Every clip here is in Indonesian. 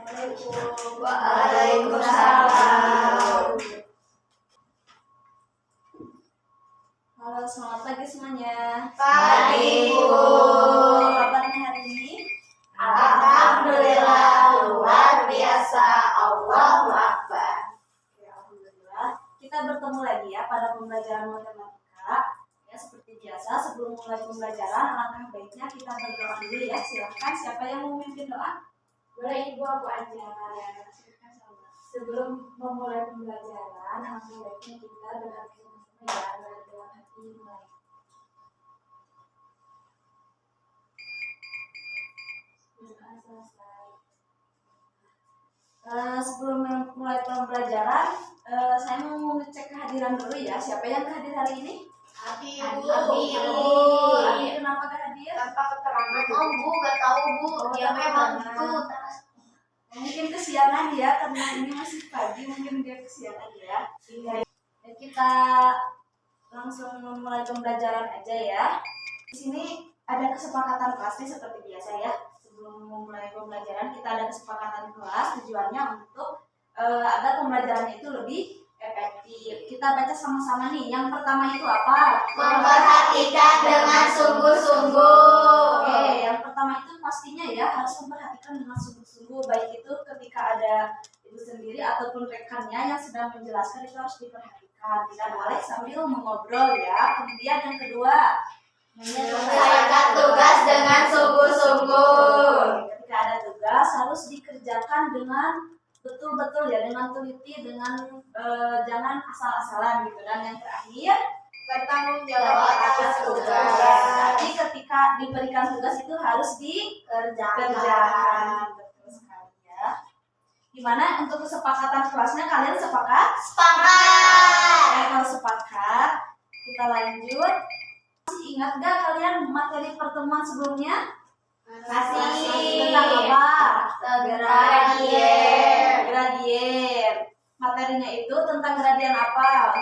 Assalamualaikum. Waalaikumsalam. Halo, selamat pagi semuanya. Pagi, Bu. Apa kabarnya hari ini? Alhamdulillah, luar biasa. Allahu Akbar. Alhamdulillah. Kita bertemu lagi ya pada pembelajaran matematika. Ya, seperti biasa, sebelum mulai pembelajaran, alangkah baiknya kita berdoa dulu ya. Silahkan, siapa yang mau memimpin doa? Boleh Ibu, aku aja. Sebelum memulai pembelajaran, alangkah baiknya kita berhati sama-sama ya, dalam hati mulai. Sebelum mulai pembelajaran, saya mau ngecek kehadiran dulu ya. Siapa yang hadir hari ini? Abi, Abi, kenapa gak hadir? Tanpa keterangan. Oh, Bu, gak tahu, Bu. Dia memang itu. Mungkin kesiangan ya, karena ini masih pagi, mungkin dia kesiangan ya. Ya, kita langsung mulai pembelajaran aja ya. Di sini ada kesepakatan kelas nih seperti biasa ya. Sebelum memulai pembelajaran kita ada kesepakatan kelas, tujuannya untuk agar pembelajarannya itu lebih efektif. Kita baca sama-sama nih. Yang pertama itu apa? Memperhatikan dengan sungguh-sungguh. Oke, yang pertama itu pastinya ya harus memperhatikan dengan sungguh-sungguh. Baik itu ketika ada ibu sendiri ataupun rekannya yang sedang menjelaskan itu harus diperhatikan. Tidak boleh sambil mengobrol ya. Kemudian yang kedua, Menyelesaikan tugas dengan sungguh-sungguh. ketika ada tugas harus dikerjakan dengan betul-betul ya, dengan teliti, dengan jangan asal-asalan gitu. Dan yang terakhir, Bertanggung jawab atas tugas. jadi ketika diberikan tugas itu harus dikerjakan. Betul sekali ya. Gimana untuk kesepakatan kelasnya, kalian sepakat? Sepakat. Oke, kalau sepakat kita lanjut. Masih ingat gak kalian materi pertemuan sebelumnya? Masih. Tentang apa? Gradien. Gradien. Materinya itu tentang gradien apa?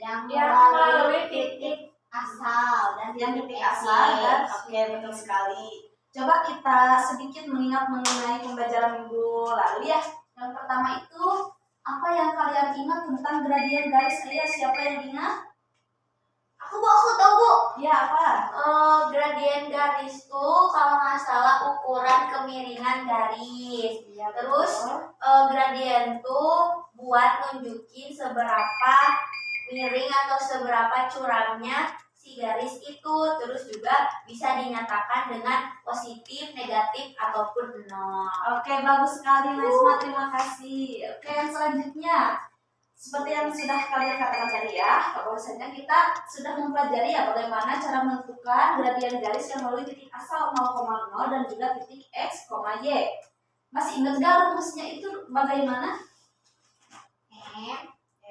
Yang melalui titik asal dan Yang titik asal dan oke, betul sekali. Coba kita sedikit mengingat mengenai pembelajaran minggu lalu ya. Yang pertama itu apa yang kalian ingat tentang gradien garis? Siapa yang ingat? Aku tahu, Bu. Ya, apa? Gradien garis tuh kalau nggak salah ukuran kemiringan garis. Ya, Terus gradien tuh buat nunjukin seberapa miring atau seberapa curamnya si garis itu. Terus juga bisa dinyatakan dengan positif, negatif ataupun nol. Oke, bagus sekali Nasma, terima kasih. Oke, yang selanjutnya seperti yang sudah kalian katakan tadi ya, bahwasanya kita sudah mempelajari ya bagaimana cara menentukan gradien garis yang melalui titik asal 0,0 dan juga titik x, y. Masih ingat gak rumusnya itu bagaimana?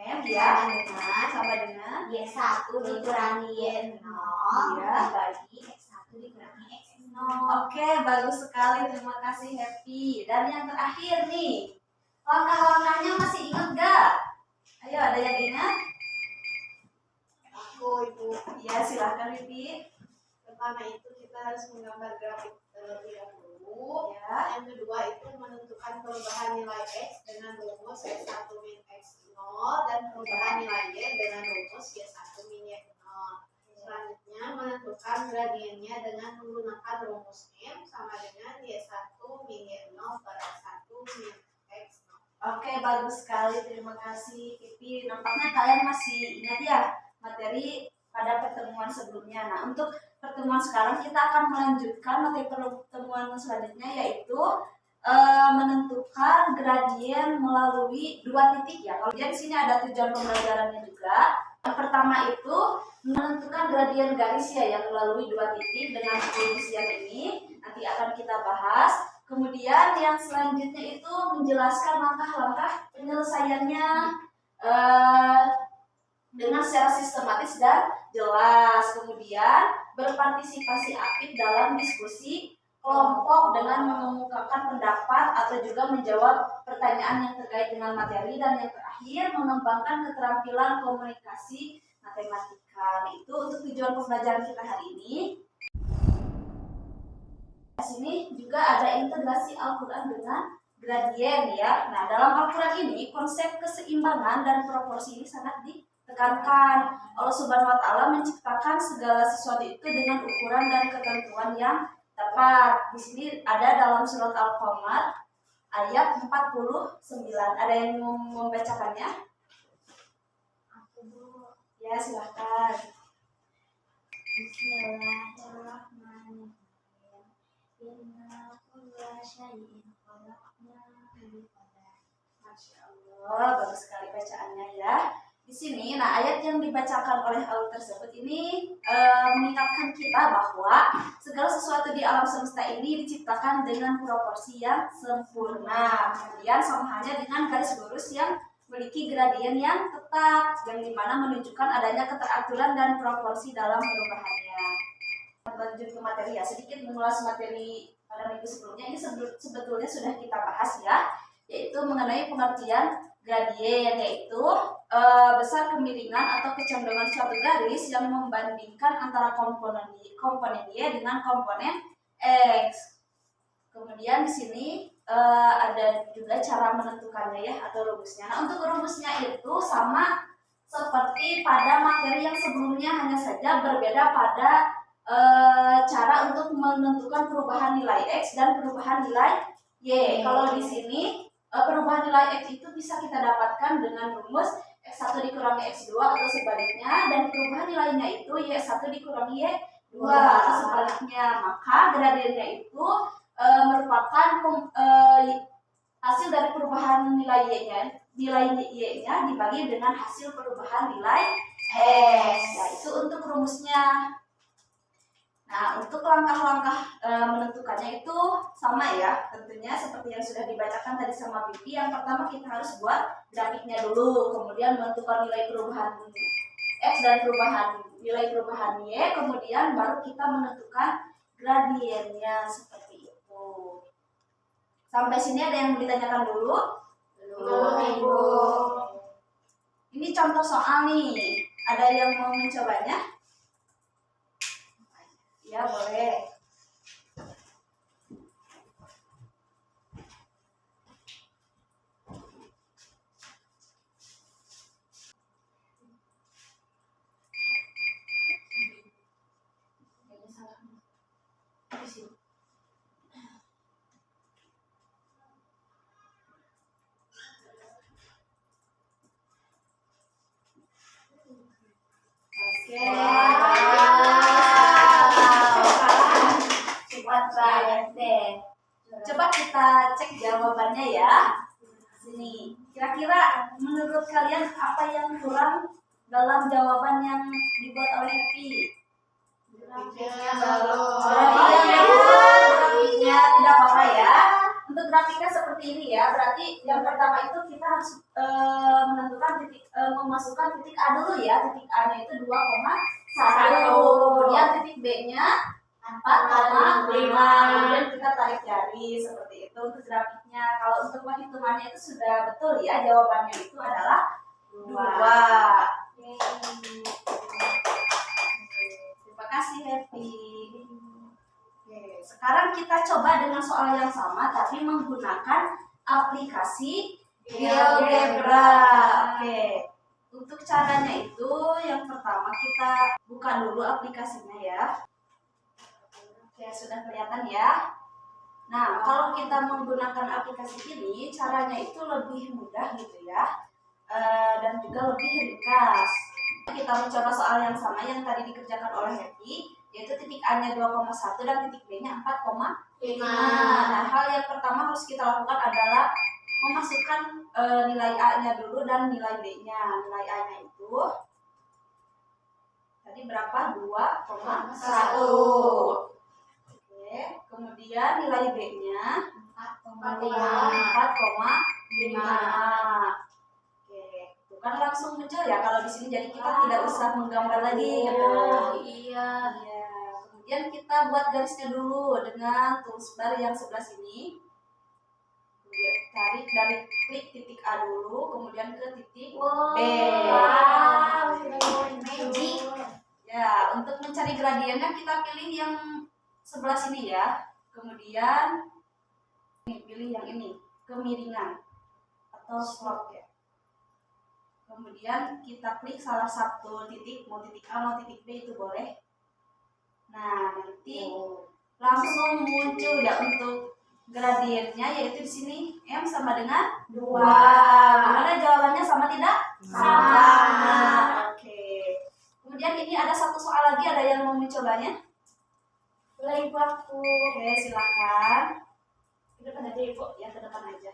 M ya, sama dengan Y1 dikurangi Y0 Ya. dibagi X1 dikurangi X0. Oke, bagus sekali, terima kasih Happy. Dan yang terakhir nih, langkah-langkahnya masih ingat gak? Ayo, ada yang ingat? Aku, Ibu. Ya, silahkan Happy. Pertama itu kita harus menggambar grafik terlebih dahulu. Ya. Yang kedua itu menentukan perubahan nilai X dengan rumus Y1 min X0 dan perubahan nilai Y dengan rumus Y1 min Y0. Selanjutnya menentukan gradiennya dengan menggunakan rumus M sama dengan Y1 min Y0 per Y1 min X0. Oke, bagus sekali, terima kasih Happy. Nampaknya kalian masih ingat ya materi pada pertemuan sebelumnya. Nah, untuk pertemuan sekarang kita akan melanjutkan materi pertemuan selanjutnya, yaitu menentukan gradien melalui dua titik ya. Kalau di sini ada tujuan pembelajarannya juga. Yang pertama itu menentukan gradien garis ya yang melalui dua titik dengan rumus yang ini nanti akan kita bahas. Kemudian yang selanjutnya itu menjelaskan langkah-langkah penyelesaiannya dengan secara sistematis dan jelas. Kemudian berpartisipasi aktif dalam diskusi kelompok dengan mengemukakan pendapat atau juga menjawab pertanyaan yang terkait dengan materi. Dan yang terakhir mengembangkan keterampilan komunikasi matematika. Itu untuk tujuan pembelajaran kita hari ini. Di sini juga ada integrasi Al-Quran dengan gradien ya. Nah, dalam Al-Quran ini konsep keseimbangan dan proporsi ini sangat ditekankan. Allah Subhanahu wa Ta'ala menciptakan segala sesuatu itu dengan ukuran dan ketentuan yang tepat. Di sini ada dalam surat Al-Qamar ayat 49. Ada yang mau membacakannya? Ya, silahkan. Bismillahirrahmanirrahim. Inna kulla syai'in khalaqnahu biqadar. Masya Allah, bagus sekali bacaannya ya. Di sini, nah ayat yang dibacakan oleh Allah tersebut ini mengingatkan kita bahwa segala sesuatu di alam semesta ini diciptakan dengan proporsi yang sempurna. Kemudian sama halnya dengan garis lurus yang memiliki gradien yang tetap, yang dimana menunjukkan adanya keteraturan dan proporsi dalam perubahannya. Lanjut ke materi ya, sedikit mengulas materi pada minggu sebelumnya. Ini sebetulnya sudah kita bahas ya, yaitu mengenai pengertian gradien, yaitu besar kemiringan atau kecondongan suatu garis yang membandingkan antara komponen Y dengan komponen X. Kemudian di sini ada juga cara menentukannya ya, atau rumusnya. Nah, untuk rumusnya itu sama seperti pada materi yang sebelumnya, hanya saja berbeda pada cara untuk menentukan perubahan nilai X dan perubahan nilai Y. Kalau di sini perubahan nilai X itu bisa kita dapatkan dengan rumus X1 dikurangi X2 atau sebaliknya, dan perubahan nilainya itu Y1 dikurangi Y2 atau sebaliknya. Maka gradiennya itu merupakan hasil dari perubahan nilai Y-nya dibagi dengan hasil perubahan nilai X. Nah, itu untuk rumusnya. Nah, untuk langkah-langkah menentukannya itu sama ya, tentunya seperti yang sudah dibacakan tadi sama Pipi. Yang pertama kita harus buat grafiknya dulu, kemudian menentukan nilai perubahan X dan nilai perubahan Y, kemudian baru kita menentukan gradiennya seperti itu. Sampai sini ada yang mau ditanyakan dulu? Belum, Ibu. Ini contoh soal nih, ada yang mau mencobanya? Ya, boleh. Oke. Cepat banget deh. Coba kita cek jawabannya ya. Sini. Kira-kira menurut kalian apa yang kurang dalam jawaban yang dibuat oleh Happy? Grafiknya belum. Grafiknya tidak apa-apa ya. Untuk grafiknya seperti ini ya. Berarti yang pertama itu kita harus menentukan memasukkan titik A dulu ya. Titik A-nya itu 2,1. Kemudian titik B-nya 4,5. Kemudian kita tarik jari seperti itu untuk grafiknya. Kalau untuk perhitungannya itu sudah betul ya, jawabannya itu adalah 2. Terima kasih Happy. Oke, sekarang kita coba dengan soal yang sama tapi menggunakan aplikasi GeoGebra. Oke. Untuk caranya itu yang pertama kita buka dulu aplikasinya ya. Oke, sudah kelihatan ya. Nah, kalau kita menggunakan aplikasi ini, caranya itu lebih mudah gitu ya, dan juga lebih ringkas. Kita mencoba soal yang sama yang tadi dikerjakan oleh Happy, yaitu titik A-nya 2,1 dan titik B-nya 4,5. Nah, hal yang pertama harus kita lakukan adalah memasukkan nilai A-nya dulu dan nilai B-nya. Nilai A-nya itu tadi berapa? 2,1. Kemudian nilai B-nya 4,5. Oke, bukan langsung muncul ya kalau di sini, jadi kita tidak usah menggambar lagi gitu. Iya. Kemudian kita buat garisnya dulu dengan toolbar yang sebelah sini. Kemudian tarik dari klik titik A dulu, kemudian ke titik B. Magic. Ya, untuk mencari gradiennya kita pilih yang sebelah sini ya. Kemudian pilih yang ini. kemiringan atau slope ya. Kemudian kita klik salah satu titik, mau titik A mau titik B itu boleh. Nah, nanti langsung muncul ya untuk gradiennya, yaitu di sini M sama dengan 2. Gimana jawabannya, sama tidak? Sama. Oke. Kemudian ini ada satu soal lagi, ada yang mau mencobanya? Boleh Ibu aku. Oke, silakan. Ke depan aja Ibu, ya ke depan aja.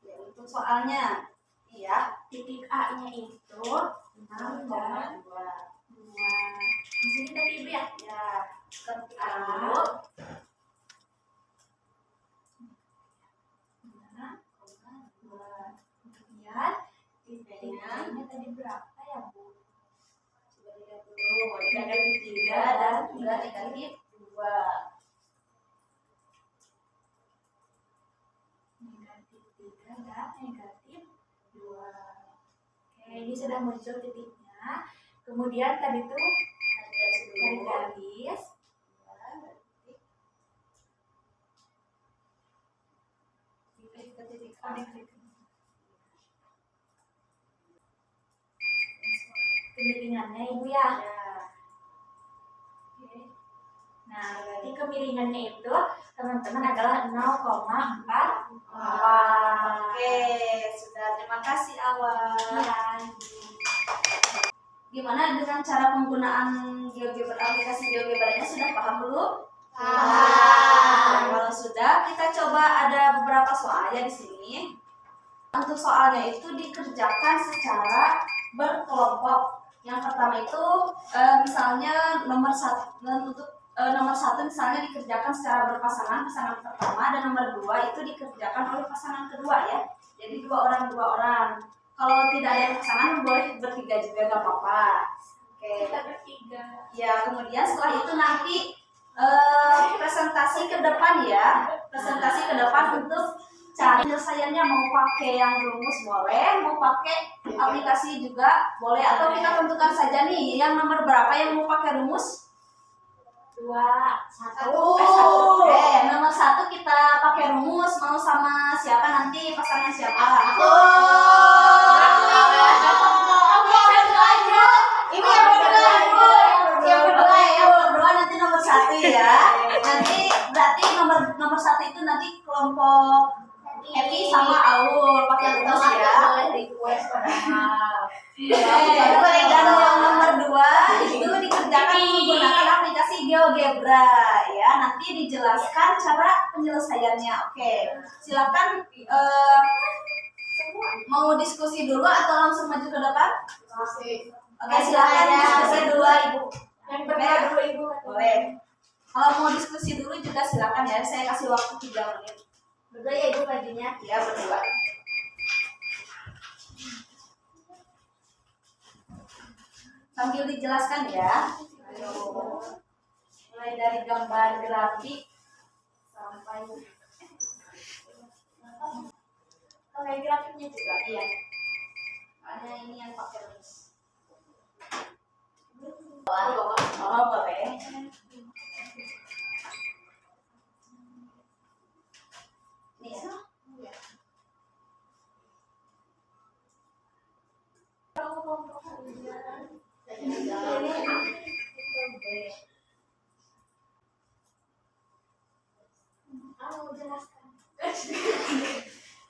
Ya, untuk soalnya, iya, Titik A-nya itu 6,2. di sini tadi Ibu ya. Ya, ketik A A. dulu. 6,2. Kemudian titiknya Titiknya tadi berapa ya Bu? coba dilihat dulu, negatif 3 dan juga negatif 2. Negatif 3 dan negatif 2. Oke, ini sudah muncul titiknya. Kemudian tadi tuh Tarik garis dulu. garis. Diklik ke titik A. Kemiringannya Ibu ya. Ya. Nah, berarti kemiringannya itu teman-teman adalah 0,4. Oke, sudah. Terima kasih Awal. Ya. Gimana dengan cara penggunaan GeoGebra, aplikasi GeoGebra-nya sudah paham belum? Paham. Kalau sudah, kita coba ada beberapa soal ya di sini. Untuk soalnya itu dikerjakan secara berkelompok. Yang pertama itu misalnya nomor 1 misalnya dikerjakan secara berpasangan, pasangan pertama, dan nomor 2 itu dikerjakan oleh pasangan kedua ya. Jadi 2 orang. Kalau tidak ada pasangan boleh bertiga juga gak apa-apa. Oke. Kita bertiga. Ya, kemudian setelah itu nanti presentasi ke depan ya. Presentasi ke depan untuk cari penyelesaiannya, mau pakai yang rumus boleh, mau pakai aplikasi juga boleh, atau kita tentukan saja nih yang nomor berapa yang mau pakai rumus. 2, 1. Oke, nomor 1 kita pakai rumus, mau sama siapa nanti, pasangan siapa? Aku. Ini yang berdua, yang berdua nanti nomor 1 ya. Nanti berarti nomor 1 itu nanti kelompok Happy sama Aul pakai rumus ya. Boleh request padahal. Dan yang nomor 2 itu dikerjakan menggunakan aplikasi GeoGebra ya. Nanti dijelaskan cara penyelesaiannya. Oke, silakan mau diskusi dulu atau langsung maju ke depan? Oke, silakan diskusi dulu Ibu. Yang berdua dulu Ibu. Boleh. Kalau mau diskusi dulu juga silakan ya. Saya kasih waktu 3 menit. Berdua ya Ibu bajunya. Ya, berdua. Sambil dijelaskan ya. Ayo. Mulai dari gambar grafik sampai Oke, grafiknya juga. iya. Ada ini yang pakai rumus. Oh, boleh. Nih ya.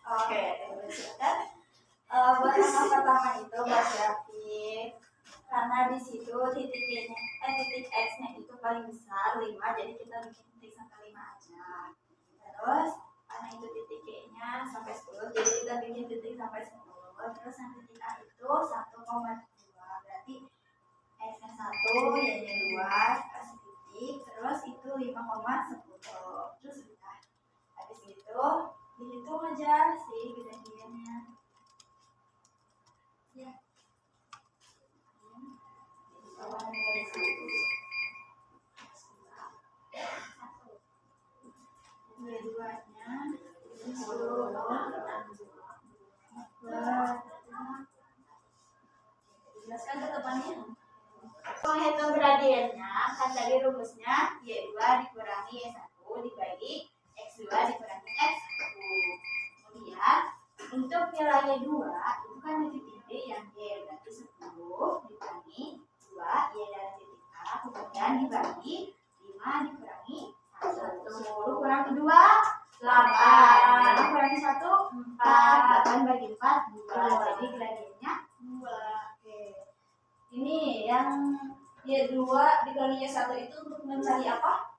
Oke, silakan. Buat yang pertama itu Mas Yafi, karena di situ titik X-nya itu paling besar 5, jadi kita bikin titik sampai 5 aja. Terus karena itu titik Y-nya sampai 10, jadi kita bikin titik sampai 10. Terus yang titik A itu 1,2, berarti X-nya 1, Y-nya 2, kasih titik, terus itu 5,10. Terus udah. Habis itu dihitung aja sih gradiennya. Ya. Awalnya dari 1. Dua-duanya 10. Jelaskan ke depannya. Menghitung gradiennya angkat dari rumusnya Y2 dikurangi Y1 dibagi X2 dikurangi X1. Kemudian untuk nilai Y2 itu kan di titik D yang Y berarti 10 dikurangi 2 Y dari titik A kemudian dibagi 5 dikurangi 1. 10 kurang 2 8. 5 kurangi 1 4. 8 bagi 4 2. Jadi gradiennya 2. Oke. Ini yang Y2 dikurangi Y1 itu untuk mencari apa?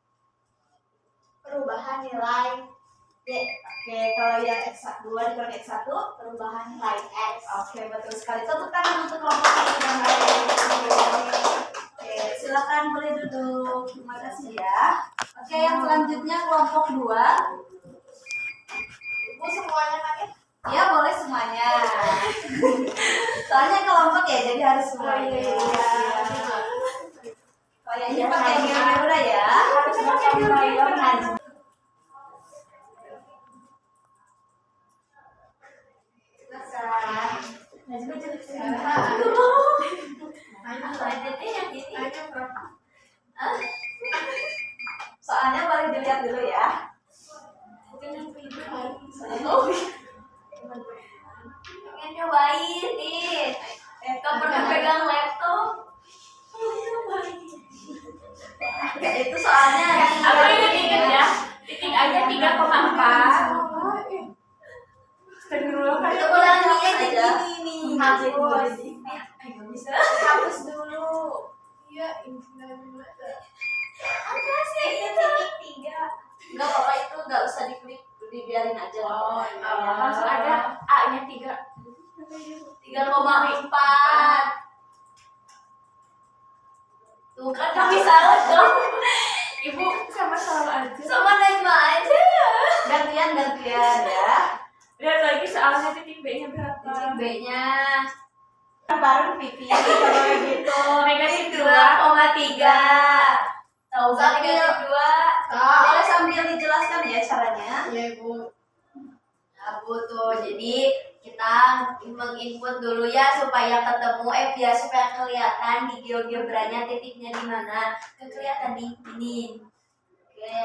Perubahan nilai D. Oke, kalau yang X2 dikurangi X1 perubahan nilai X. Oke, betul sekali. Tepuk tangan untuk kelompok ini yang baik. Oke, silakan boleh duduk. Terima kasih ya. Oke, yang selanjutnya kelompok 2. Ibu semuanya kan ya? Ya, boleh semuanya. Soalnya kelompok ya, jadi harus semuanya. Oh ya, ini pakai GeoGebra ya. Harus pakai GeoGebra. Soalnya boleh dilihat dulu ya. Pengen nyobain nih. Kau pernah pegang laptop? Itu soalnya Apa ini tiket ya? Titik aja 3,4. Astagfirullah, Itu ulanginya aja. gini nih. Hapus. bisa. Hapus dulu. Iya, ini Apa sih itu? 3. Enggak apa-apa itu enggak usah diklik, dibiarin aja. Oh, langsung aja A-nya 3. 3,4. Tuh kan kami salah dong. Ibu sama-sama aja. Sama Najma aja. Gantian ya. Lihat lagi soalnya titik B-nya berapa? Titik B-nya Baru pipi kalau gitu. Negatif 2,3. 2,3. Tahu kan Sambil- negatif 2? Boleh sambil dijelaskan ya caranya. Iya, Ibu. Aku tuh jadi kita menginput dulu ya supaya ketemu biar supaya kelihatan di GeoGebra-nya titiknya di mana. Kelihatan di ini. Oke.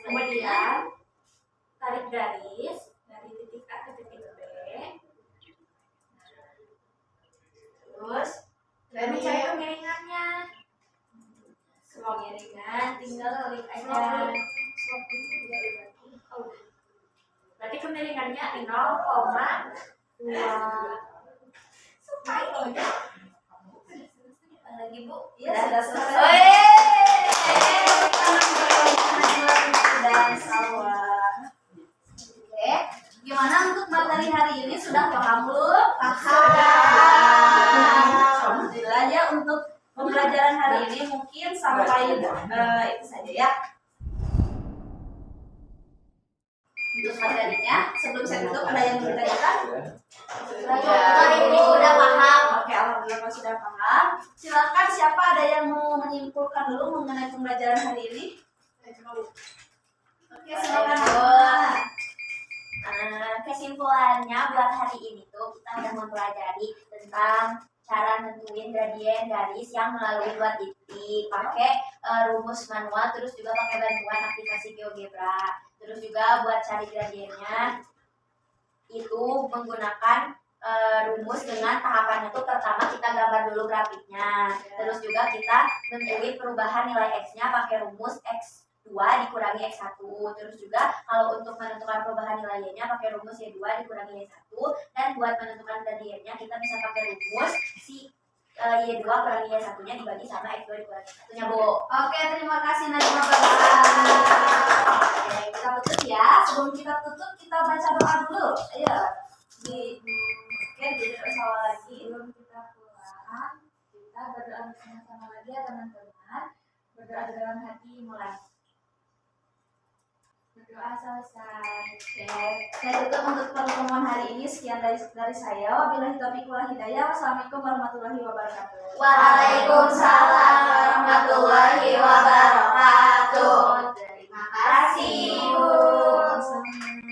Kemudian tarik garis dari titik A ke titik B. Terus Dan cari ini kemiringannya. Semua miringan tinggal klik aja. Oh, berarti kemiringannya 0,2. Lagi Bu. Ya, sudah selesai. Dan sawah. Oke, gimana untuk materi hari ini sudah paham belum? Alhamdulillah ya untuk pembelajaran hari ini mungkin sampai itu saja ya. Untuk materinya, sebelum saya tutup ada yang mau ditanyakan? Hari ini udah paham. Oke, alhamdulillah kalau sudah paham. Silakan siapa ada yang mau menyimpulkan dulu mengenai pembelajaran hari ini? Oke, silakan. Kesimpulannya buat hari ini tuh kita udah mempelajari tentang cara nentuin gradien garis yang melalui 2 titik pakai rumus manual, terus juga pakai bantuan aplikasi GeoGebra. Terus juga buat cari gradiennya itu menggunakan rumus dengan tahapannya tuh pertama kita gambar dulu grafiknya, terus juga kita nentuin perubahan nilai x-nya pakai rumus x2 dikurangi x1, terus juga kalau untuk menentukan perubahan nilai y-nya pakai rumus y2 dikurangi y1, dan buat menentukan gradiennya kita bisa pakai rumus si y2 kurangi y1-nya dibagi sama x2 dikurangi y1-nya, Bu. Oke, terima kasih Najma. Oke, kita tutup ya. Sebelum kita tutup, kita baca doa dulu. Ayo. Oke, jadi bersama lagi. Sebelum kita pulang, kita berdoa bersama-sama lagi ya teman-teman. Berdoa dalam hati mulai. Berdoa selesai. Oke, saya tutup untuk pertemuan hari ini. Sekian dari saya. Wabillahi taufiq wal hidayah. Wassalamualaikum warahmatullahi wabarakatuh. Waalaikumsalam warahmatullahi wabarakatuh. Terima kasih, Bu. Sama-sama.